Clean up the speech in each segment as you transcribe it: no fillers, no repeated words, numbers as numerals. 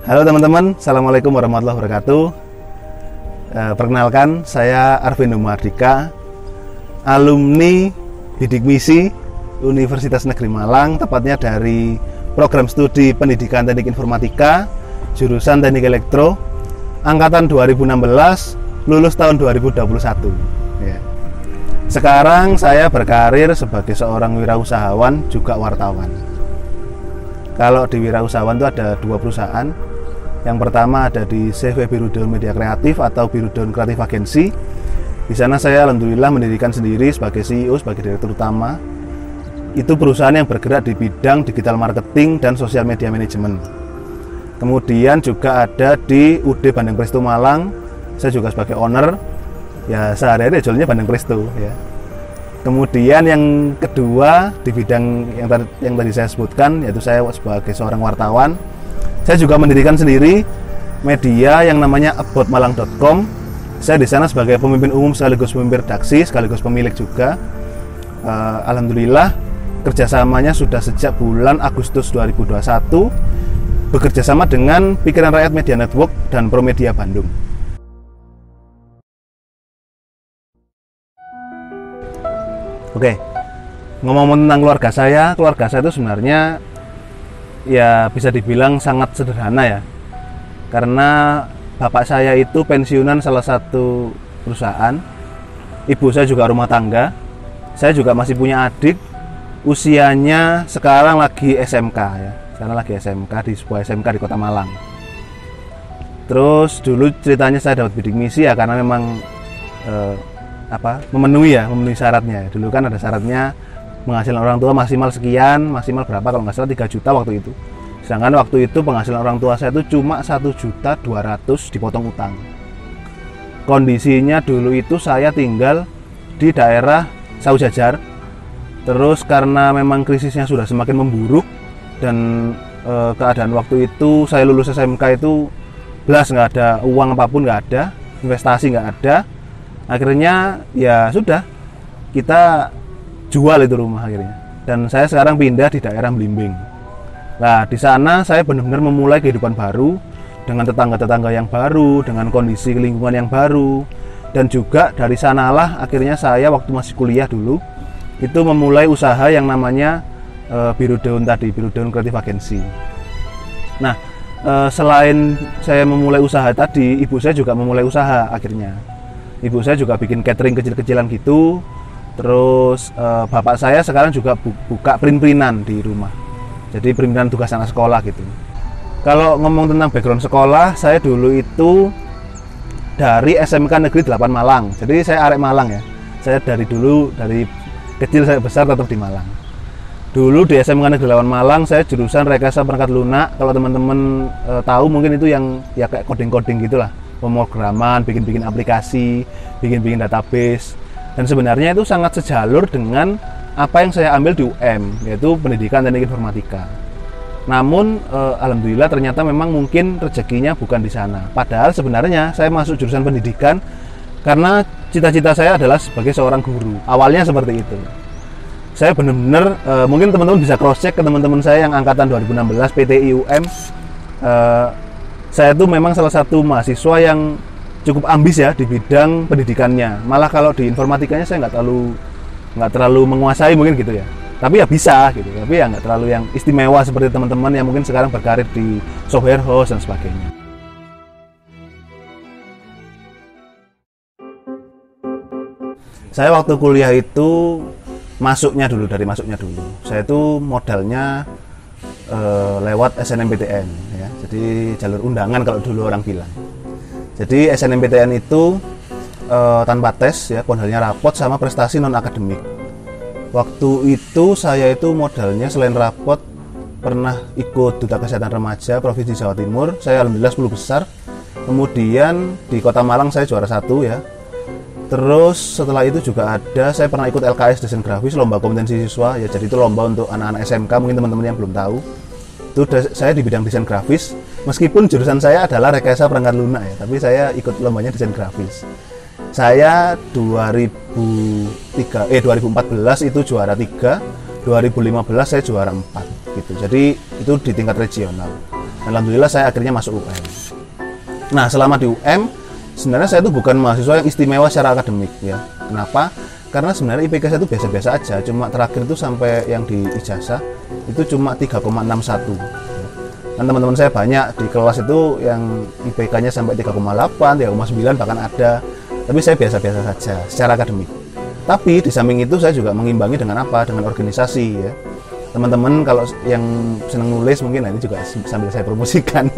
Halo teman-teman, Assalamualaikum warahmatullahi wabarakatuh. Perkenalkan, saya Arvindo Mardika, alumni Bidik Misi Universitas Negeri Malang, tepatnya dari program studi Pendidikan Teknik Informatika, jurusan Teknik Elektro, angkatan 2016, lulus tahun 2021. Ya. Sekarang saya berkarir sebagai seorang wirausahawan, juga wartawan. Kalau di wirausahawan itu ada 2 perusahaan. Yang pertama ada di CV Birudeun Media Kreatif atau Birudeun Kreatif Agency. Di sana saya alhamdulillah mendirikan sendiri sebagai CEO, sebagai direktur utama. Itu perusahaan yang bergerak di bidang digital marketing dan sosial media manajemen. Kemudian juga ada di UD Bandeng Presto Malang. Saya juga sebagai owner. Ya sehari-hari jualnya Bandeng Presto ya. Kemudian yang kedua di bidang yang tadi saya sebutkan, yaitu saya sebagai seorang wartawan. Saya juga mendirikan sendiri media yang namanya aboutmalang.com. Saya di sana sebagai pemimpin umum sekaligus pemimpin redaksi, sekaligus pemilik juga. Alhamdulillah kerjasamanya sudah sejak bulan Agustus 2021, bekerjasama dengan Pikiran Rakyat Media Network dan Promedia Bandung. Oke, ngomong tentang keluarga saya itu sebenarnya ya bisa dibilang sangat sederhana ya, karena bapak saya itu pensiunan salah satu perusahaan, ibu saya juga rumah tangga, saya juga masih punya adik, usianya sekarang lagi SMK ya, sekarang lagi SMK di sebuah SMK di Kota Malang. Terus dulu ceritanya saya dapat bidik misi ya karena memang memenuhi syaratnya. Dulu kan ada syaratnya penghasilan orang tua maksimal sekian, maksimal berapa, kalau nggak salah 3 juta waktu itu. Sedangkan waktu itu penghasilan orang tua saya itu cuma 1.200.000 dipotong utang. Kondisinya dulu itu saya tinggal di daerah Saujajar. Terus karena memang krisisnya sudah semakin memburuk dan keadaan waktu itu saya lulus SMK itu belas nggak ada uang apapun, nggak ada investasi, nggak ada. Akhirnya ya sudah, kita jual itu rumah akhirnya, dan saya sekarang pindah di daerah Blimbing. Nah di sana saya benar-benar memulai kehidupan baru dengan tetangga-tetangga yang baru, dengan kondisi lingkungan yang baru, dan juga dari sanalah akhirnya saya waktu masih kuliah dulu itu memulai usaha yang namanya Birudeun Kreatif Agency. Nah selain saya memulai usaha tadi, ibu saya juga memulai usaha akhirnya. Ibu saya juga bikin catering kecil-kecilan gitu. Terus bapak saya sekarang juga buka print-printan di rumah. Jadi print-printan tugas anak sekolah gitu. Kalau ngomong tentang background sekolah, saya dulu itu dari SMK Negeri 8 Malang. Jadi saya arek Malang ya. Saya dari kecil saya besar tetap di Malang. Dulu di SMK Negeri 8 Malang saya jurusan rekayasa perangkat lunak. Kalau teman-teman tahu mungkin itu yang ya kayak coding-coding gitulah. Pemrograman, bikin-bikin aplikasi, bikin-bikin database. Dan sebenarnya itu sangat sejalur dengan apa yang saya ambil di UM, yaitu Pendidikan Teknik Informatika. Namun alhamdulillah ternyata memang mungkin rezekinya bukan di sana. Padahal sebenarnya saya masuk jurusan pendidikan karena cita-cita saya adalah sebagai seorang guru. Awalnya seperti itu. Saya benar-benar mungkin teman-teman bisa cross-check ke teman-teman saya yang angkatan 2016 PTI UM. Saya itu memang salah satu mahasiswa yang cukup ambis ya di bidang pendidikannya. Malah kalau di informatikanya saya nggak terlalu menguasai mungkin gitu ya. Tapi ya bisa gitu. Tapi ya nggak terlalu yang istimewa seperti teman-teman yang mungkin sekarang berkarir di software house dan sebagainya. Saya waktu kuliah itu masuknya dulu. Saya itu modalnya lewat SNMPTN ya. Jadi jalur undangan kalau dulu orang bilang. Jadi SNMPTN itu tanpa tes ya, modalnya rapot sama prestasi non akademik. Waktu itu saya itu modalnya selain rapot pernah ikut Duta Kesehatan Remaja Provinsi Jawa Timur. Saya alhamdulillah 10 besar. Kemudian di Kota Malang saya juara 1 ya. Terus setelah itu juga saya pernah ikut LKS desain grafis, lomba kompetensi siswa ya. Jadi itu lomba untuk anak-anak SMK, mungkin teman-teman yang belum tahu. Itu saya di bidang desain grafis. Meskipun jurusan saya adalah rekayasa perangkat lunak ya, tapi saya ikut lombanya desain grafis. Saya 2014 itu juara 3, 2015 saya juara 4 gitu. Jadi itu di tingkat regional. Alhamdulillah saya akhirnya masuk UM. Nah, selama di UM sebenarnya saya itu bukan mahasiswa yang istimewa secara akademik ya. Kenapa? Karena sebenarnya IPK saya itu biasa-biasa aja, cuma terakhir itu sampai yang di ijazah itu cuma 3,61. Dan teman-teman saya banyak di kelas itu yang IPK-nya sampai 3,8, 3,9 bahkan ada. Tapi saya biasa-biasa saja secara akademik. Tapi di samping itu saya juga mengimbangi dengan apa? Dengan organisasi ya. Teman-teman kalau yang senang nulis mungkin ini juga sambil saya promosikan.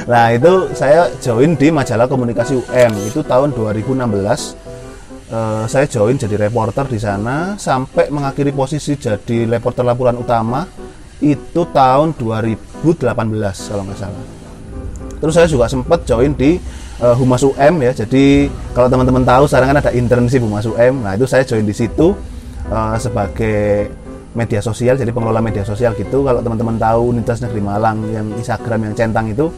Nah, itu saya join di majalah komunikasi UM itu tahun 2016. Saya join jadi reporter di sana sampai mengakhiri posisi jadi reporter laporan utama itu tahun 2018 kalau nggak salah. Terus saya juga sempat join di Humas UM ya. Jadi kalau teman-teman tahu sekarang kan ada internship Humas UM. Nah, itu saya join di situ sebagai media sosial, jadi pengelola media sosial gitu. Kalau teman-teman tahu Universitas Negeri Malang yang Instagram yang centang itu,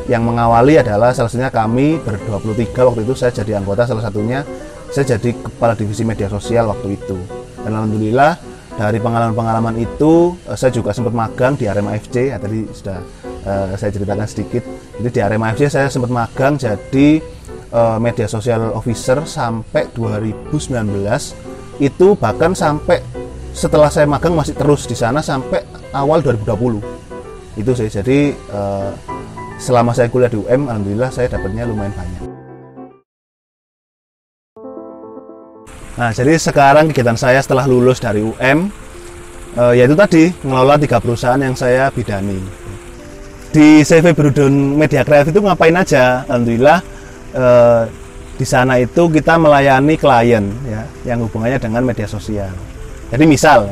yang mengawali adalah salah satunya kami ber-23 waktu itu saya jadi anggota, salah satunya saya jadi kepala divisi media sosial waktu itu. Dan alhamdulillah dari pengalaman-pengalaman itu saya juga sempat magang di Arema FC ya, tadi sudah saya ceritakan sedikit. Jadi di Arema FC saya sempat magang jadi media sosial officer sampai 2019. Itu bahkan sampai setelah saya magang masih terus di sana sampai awal 2020. Itu sih. Jadi selama saya kuliah di UM alhamdulillah saya dapatnya lumayan banyak. Nah, jadi sekarang kegiatan saya setelah lulus dari UM yaitu tadi mengelola 3 perusahaan yang saya bidani. Di CV Brudon Media Kreatif itu ngapain aja? Alhamdulillah di sana itu kita melayani klien ya yang hubungannya dengan media sosial. Jadi misal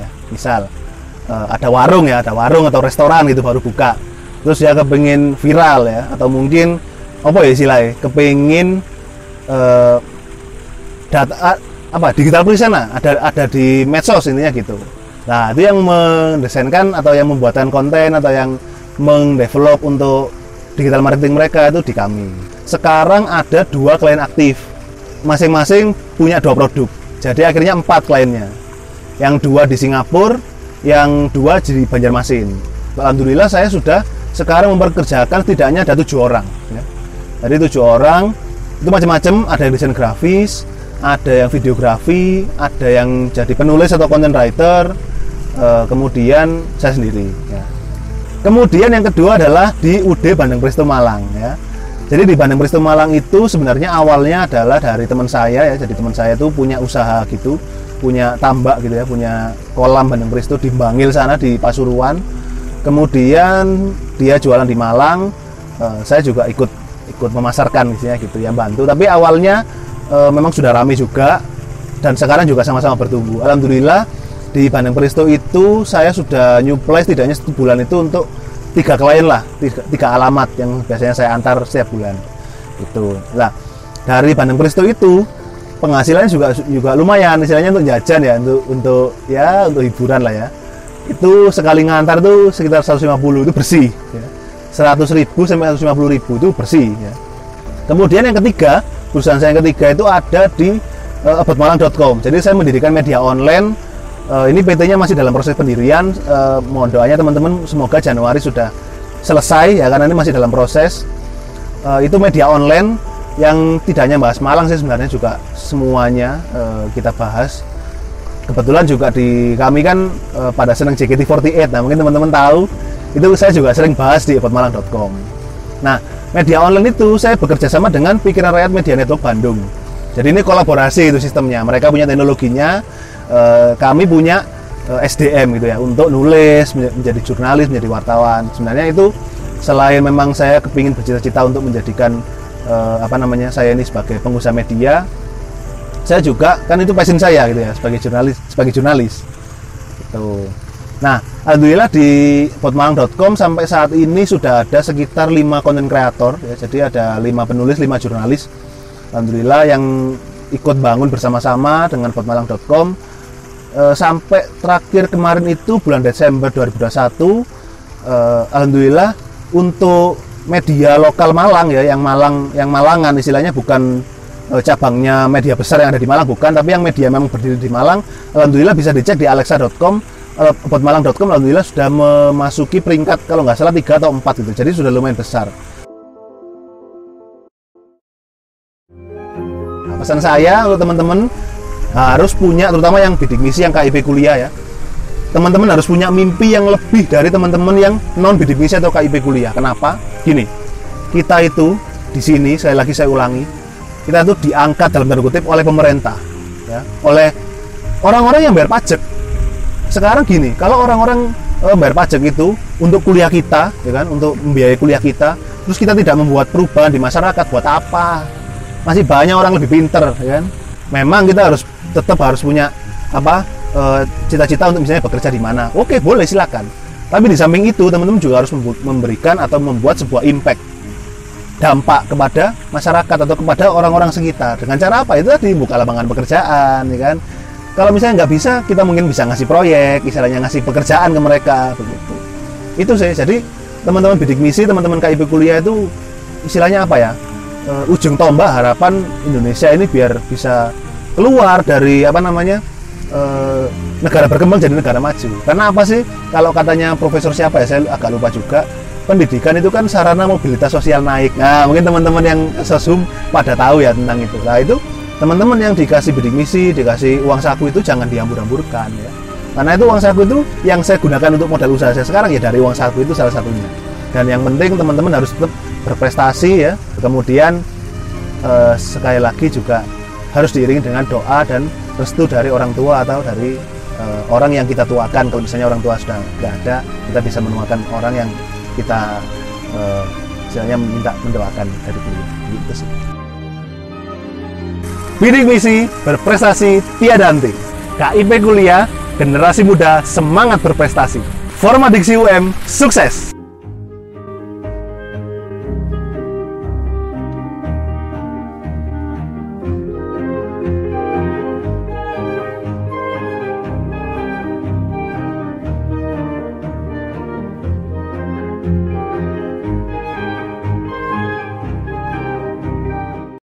ada warung atau restoran gitu baru buka. Terus dia kepengin viral ya atau mungkin apa ya istilahnya? Kepengin digital tulisan ada di medsos intinya gitu. Nah, itu yang mendesainkan atau yang membuatkan konten atau yang mendevelop untuk digital marketing mereka itu di kami. Sekarang ada 2 klien aktif, masing-masing punya 2 produk. Jadi akhirnya 4 kliennya. Yang 2 di Singapura, yang 2 di Banjarmasin. Alhamdulillah saya sudah sekarang memperkerjakan setidaknya ada 7 orang. Ya. Jadi 7 orang itu macam-macam, ada yang desain grafis, ada yang videografi, ada yang jadi penulis atau content writer, kemudian saya sendiri. Ya. Kemudian yang kedua adalah di UD Bandeng Presto Malang. Ya. Jadi di Bandeng Presto Malang itu sebenarnya awalnya adalah dari teman saya ya. Jadi teman saya itu punya usaha gitu, punya tambak gitu ya, punya kolam Bandeng Presto di Bangil sana di Pasuruan. Kemudian dia jualan di Malang, saya juga ikut memasarkan gitu ya, bantu. Tapi awalnya memang sudah ramai juga dan sekarang juga sama-sama bertumbuh. Alhamdulillah di Bandeng Presto itu saya sudah nyuplai setidaknya 1 bulan itu untuk 3 klien lah, 3 alamat yang biasanya saya antar setiap bulan. Itu. Nah, dari Bandeng Presto itu penghasilannya juga lumayan, istilahnya untuk jajan ya, untuk hiburan lah ya. Itu sekali ngantar tuh sekitar 150 itu bersih ya. 100.000 sampai 150.000 itu bersih ya. Kemudian yang ketiga, perusahaan saya yang ketiga itu ada di aboutmalang.com. Jadi saya mendirikan media online. Ini PT-nya masih dalam proses pendirian. Mohon doanya teman-teman, semoga Januari sudah selesai ya, karena ini masih dalam proses. Itu media online yang tidak hanya bahas Malang sih, sebenarnya juga semuanya kita bahas. Kebetulan juga di kami kan pada senang JKT48. Nah, mungkin teman-teman tahu itu saya juga sering bahas di aboutmalang.com. Nah, media online itu saya bekerja sama dengan Pikiran Rakyat Media Network Bandung. Jadi ini kolaborasi itu sistemnya. Mereka punya teknologinya, kami punya SDM gitu ya untuk nulis, menjadi jurnalis, menjadi wartawan. Sebenarnya itu selain memang saya kepingin bercita-cita untuk menjadikan saya ini sebagai pengusaha media, saya juga kan itu passion saya gitu ya sebagai jurnalis. Gitu. Nah, alhamdulillah di aboutmalang.com sampai saat ini sudah ada sekitar 5 konten kreator ya. Jadi ada 5 penulis, 5 jurnalis. Alhamdulillah yang ikut bangun bersama-sama dengan aboutmalang.com sampai terakhir kemarin itu bulan Desember 2021 alhamdulillah untuk media lokal Malang ya, yang Malangan istilahnya, bukan cabangnya media besar yang ada di Malang, bukan, tapi yang media memang berdiri di Malang. Alhamdulillah bisa dicek di alexa.com. Aboutmalang.com alhamdulillah sudah memasuki peringkat kalau nggak salah 3 atau 4 gitu. Jadi sudah lumayan besar. Nah, pesan saya untuk teman-teman harus punya, terutama yang bidik misi, yang KIP kuliah ya. Teman-teman harus punya mimpi yang lebih dari teman-teman yang non bidik misi atau KIP kuliah. Kenapa? Gini, kita itu di sini, sekali lagi saya ulangi, kita itu diangkat dalam tanda kutip oleh pemerintah, ya, oleh orang-orang yang bayar pajak. Sekarang gini, kalau orang-orang bayar pajak itu untuk kuliah kita, ya kan, untuk membiayai kuliah kita, terus kita tidak membuat perubahan di masyarakat, buat apa? Masih banyak orang lebih pinter, ya kan? Memang kita tetap harus punya cita-cita untuk misalnya bekerja di mana. Oke, boleh, silakan. Tapi di samping itu, teman-teman juga harus memberikan atau membuat sebuah impact, dampak kepada masyarakat atau kepada orang-orang sekitar. Dengan cara apa? Itu tadi, buka lapangan pekerjaan, ya kan? Kalau misalnya nggak bisa, kita mungkin bisa ngasih proyek, istilahnya ngasih pekerjaan ke mereka, begitu. Itu sih. Jadi teman-teman bidik misi, teman-teman KIP kuliah itu istilahnya apa ya? Ujung tombak harapan Indonesia ini biar bisa keluar dari negara berkembang jadi negara maju. Karena apa sih? Kalau katanya profesor siapa ya? Saya agak lupa juga. Pendidikan itu kan sarana mobilitas sosial naik. Nah, mungkin teman-teman yang sosum pada tahu ya tentang itu. Nah, itu teman-teman yang dikasih bidik misi, dikasih uang saku itu jangan dihambur-hamburkan ya. Karena itu uang saku itu yang saya gunakan untuk modal usaha saya sekarang ya dari uang saku itu salah satunya. Dan yang penting teman-teman harus tetap berprestasi ya. Kemudian sekali lagi juga harus diiringi dengan doa dan restu dari orang tua atau dari orang yang kita tuakan. Kalau misalnya orang tua sudah nggak ada, kita bisa menuakan orang yang kita misalnya minta mendoakan dari kuliah. Gitu sih. Bidik misi, berprestasi tiada henti. KIP kuliah, generasi muda semangat berprestasi. Forum Adiksi UM, sukses!